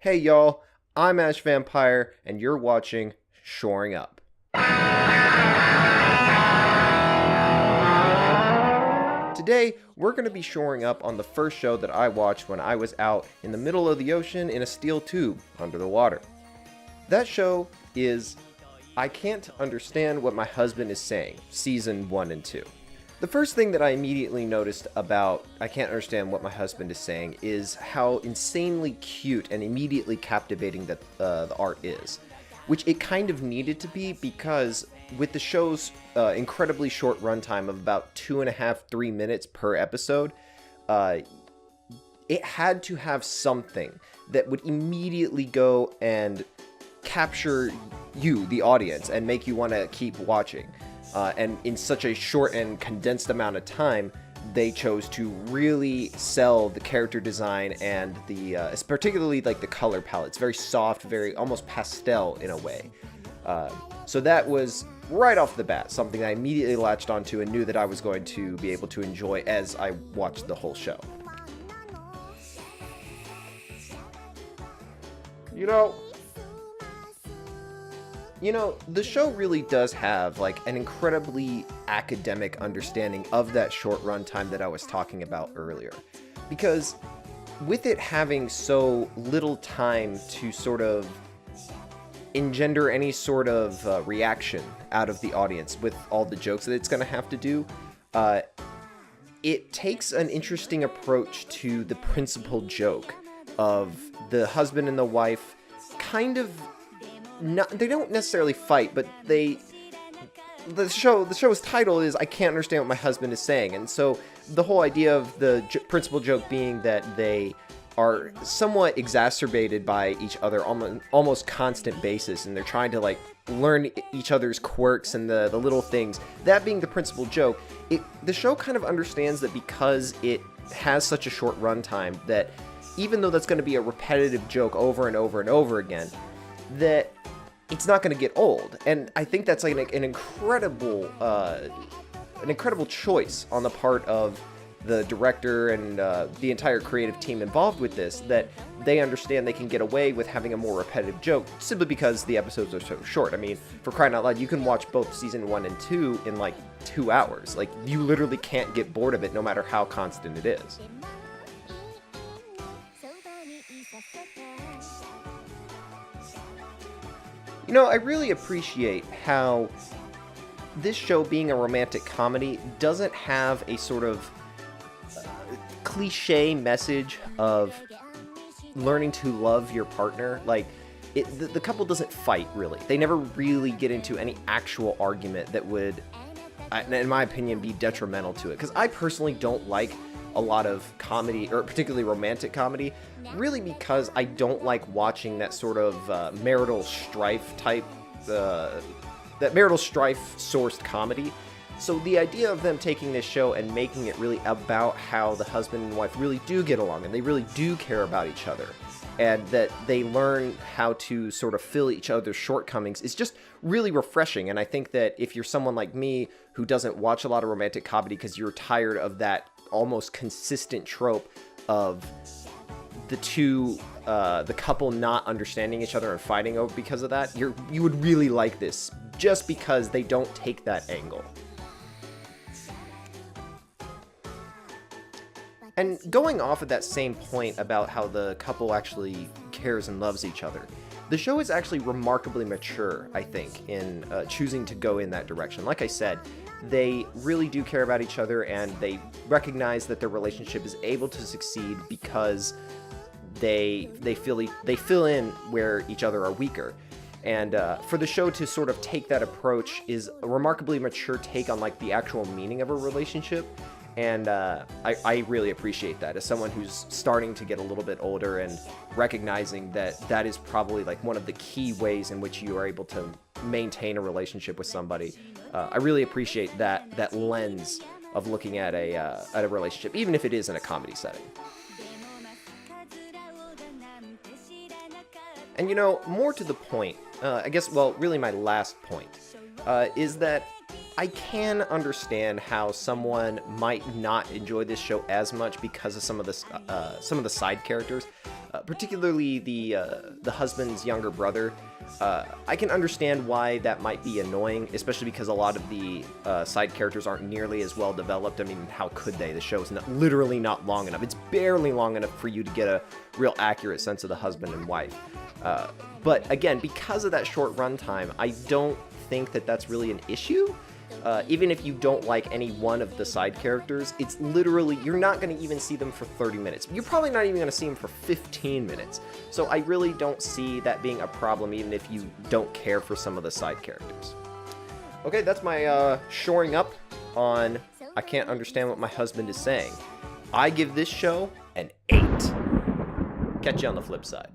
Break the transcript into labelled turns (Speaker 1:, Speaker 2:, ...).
Speaker 1: Hey y'all, I'm Ash Vampire, and you're watching Shoring Up. Today, we're going to be shoring up on the first show that I watched when I was out in the middle of the ocean in a steel tube under the water. That show is I Can't Understand What My Husband Is Saying, Season 1 and 2. The first thing that I immediately noticed about I Can't Understand What My Husband Is Saying is how insanely cute and immediately captivating that the art is. Which it kind of needed to be because with the show's incredibly short runtime of about 2.5-3 minutes per episode, it had to have something that would immediately go and capture you, the audience, and make you want to keep watching. And in such a short and condensed amount of time, they chose to really sell the character design and the, particularly like the color palette. It's very soft, very almost pastel in a way. So that was right off the bat something I immediately latched onto and knew that I was going to be able to enjoy as I watched the whole show. You know, the show really does have like an incredibly academic understanding of that short runtime that I was talking about earlier. Because with it having so little time to sort of engender any sort of reaction out of the audience with all the jokes that it's going to have to do, it takes an interesting approach to the principal joke of the husband and the wife kind of they don't necessarily fight, but the show's title is I Can't Understand What My Husband Is Saying, and so the whole idea of the principal joke being that they are somewhat exacerbated by each other on almost constant basis, and they're trying to like learn each other's quirks and the little things. That being the principal joke, the show kind of understands that because it has such a short runtime that even though that's going to be a repetitive joke over and over and over again, that it's not going to get old. And I think that's like an incredible choice on the part of the director and the entire creative team involved with this, that they understand they can get away with having a more repetitive joke simply because the episodes are so short. I mean, for crying out loud, you can watch both season 1 and 2 in like 2 hours. Like, you literally can't get bored of it no matter how constant it is. You know, I really appreciate how this show, being a romantic comedy, doesn't have a sort of cliche message of learning to love your partner. Like, the couple doesn't fight, really. They never really get into any actual argument that would, in my opinion, be detrimental to it. Because I personally don't like a lot of comedy, or particularly romantic comedy, really because I don't like watching that sort of marital strife type, that marital strife sourced comedy. So the idea of them taking this show and making it really about how the husband and wife really do get along and they really do care about each other, and that they learn how to sort of fill each other's shortcomings is just really refreshing. And I think that if you're someone like me who doesn't watch a lot of romantic comedy because you're tired of that almost consistent trope of the couple not understanding each other and fighting over because of that, you would really like this just because they don't take that angle. And going off of that same point about how the couple actually cares and loves each other, the show is actually remarkably mature, I think, in choosing to go in that direction. Like I said, they really do care about each other, and they recognize that their relationship is able to succeed because they fill in where each other are weaker. And for the show to sort of take that approach is a remarkably mature take on like the actual meaning of a relationship. And I really appreciate that as someone who's starting to get a little bit older and recognizing that that is probably like one of the key ways in which you are able to maintain a relationship with somebody. I really appreciate that lens of looking at a relationship, even if it is in a comedy setting. And you know, more to the point, I guess, well, really my last point, is that I can understand how someone might not enjoy this show as much because of some of the side characters. particularly the husband's younger brother. I can understand why that might be annoying, especially because a lot of the side characters aren't nearly as well developed. I mean, how could they? The show is literally not long enough. It's barely long enough for you to get a real accurate sense of the husband and wife. But again, because of that short runtime, I don't think that that's really an issue. Even if you don't like any one of the side characters, it's literally, you're not going to even see them for 30 minutes. You're probably not even going to see them for 15 minutes. So I really don't see that being a problem, even if you don't care for some of the side characters. Okay, that's my shoring up on I can't understand what my husband is saying. I give this show an 8. Catch you on the flip side.